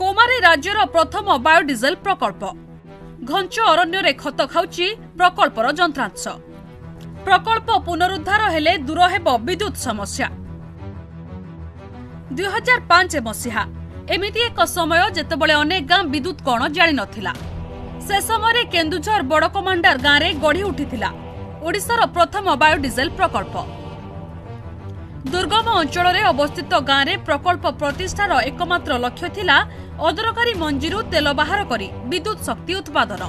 कोमारे राज्यर प्रथम बायोडिजेल प्रकल्प घंच अरण्य खत खाउची प्रकल्पर जंत्रांश प्रकल्प पुनरुद्धार हेले दूर हेब विद्युत समस्या 2005 मसीहा एमिति एक समय जेतेबेले अनेक गां विद्युत कण जाली नथिला से समय केन्दुझर बड़कमांडार गांव में गढ़ी उठिथिला ओडिशार प्रथम बायोडिजेल प्रकल्प दुर्गम अंचल में अवस्थित गांव में प्रकल्प प्रतिष्ठार एकमात्र लक्ष्य थिला अदरकारी मंजीरु तेल बाहर करी विद्युत शक्ति उत्पादन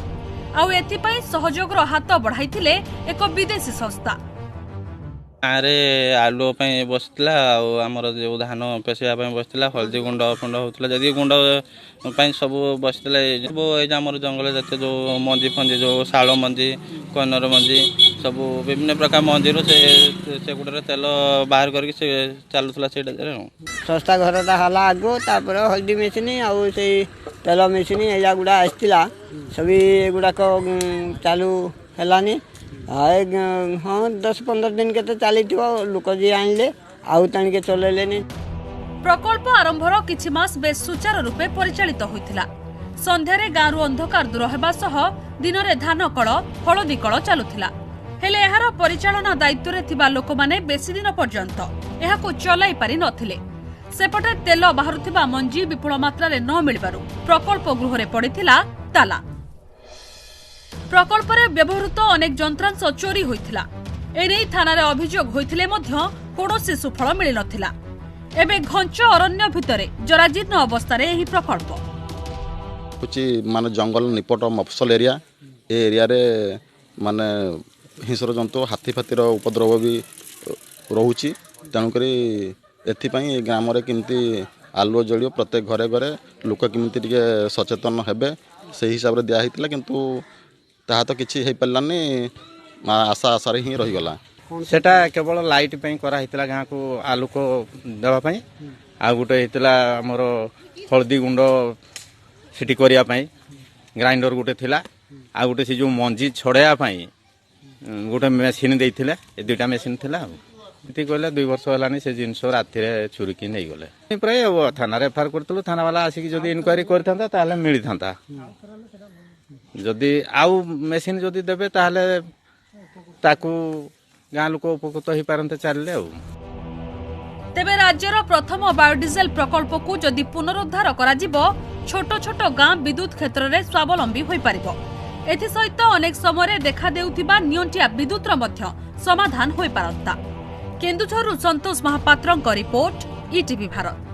आउ एथिपाई सहयोगर हाथ बढ़ाइथिले एक विदेशी संस्था गाँव आलू बसला आमर जो धान पेशा बसला हल्दी गुंड फुंड होता जदि गुंड सब बसला सब जंगल जातीय जो मंजी फंजी जो शाल मंजी कनर मंजी सब विभिन्न प्रकार मंजी से गुड़े तेल बाहर करके चलुला से संस्था घरटा हला आगो तापर हल्दी मेसीन आउ से तेल मेसीन या गुड़ा आसला सभी गुड़ाक चालू हेलानी हाँ 10-15 दिन के चली लोक जी आनले आउ तानिके चलेलेनी प्रकल्प आरंभर किछि मास बेस सुचारू रूपे परिचालित होइथिला संध्यारे गाँव अंधकार दूर हेबा सह दिन में धान कल हलदी कल चलुथिला हेले एहार परिचालना दायित्व रे थिबा लोक माने बेसी दिन पर्यंत एहाकु चलाई पारि नथिले सेपटे तेल बाहरुथिबा मंजी विपुल मात्रा रे न मिलबारु प्रकल्प गृह रे पड़िथिला ताला प्रकल्प रे व्यवहृत अनेक जंत्रांश चोरी होइथिला एने थाना रे अभियोग होइथिले मध्य कोनोसी सुफल मिलि नथिला एबे घंच अरण्य भितरे जराजीर्ण अवस्था रे एही प्रकल्प कुछि माने जंगल निपट मफसल एरिया ए एरिया रे माने हिंसर जंतु हाथी फातीर उपद्रव भी रहुछि तेणुकरी एथिपाई ग्राम रे किमती आलुओ जलियो प्रत्येक घरे घरे लोक किमती टिके सचेतन हेबे से हिसाब रे दिया हितला किंतु ताहा तो किछि हे पल्लानी आशा आशा ही रहीगला सेटा केवल लाइट पई करा हितला गाँ को आलोक देवा पई आ गुटे हितला हमर हल्दी गुंड सिटी करिया पई ग्राइंडर गुटे थिला आ गुटे से जो मंजी छड़ाया पई गुटे मेसिन देइथिले ए दुटा मेसिन थिला इति कहले 2 वर्ष हलानी से जिंस राति रे चोरी की नहीं गले प्राय थाना रे एफआईआर करतलो थाना वाला आसी जदी इनक्वायरी करथांता ताले मिली थांता जदि आउ मेसिन जदि देबे ताहले ताकू गाँ लोक उपकृत हो पारते चलले तेबे राज्यर प्रथम बायोडिजेल प्रकल्प को जदि पुनरुद्धार करा जिवो छोट छोट गाँ विद्युत क्षेत्र में स्वावलंबी हो पारिबो एथि सहित अनेक समय देखा देउथिबा नियंटिया विद्युतर मध्य समाधान हो पारता केन्दुझरु संतोष महापात्रଙ୍କ रिपोर्ट ईटीवी भारत।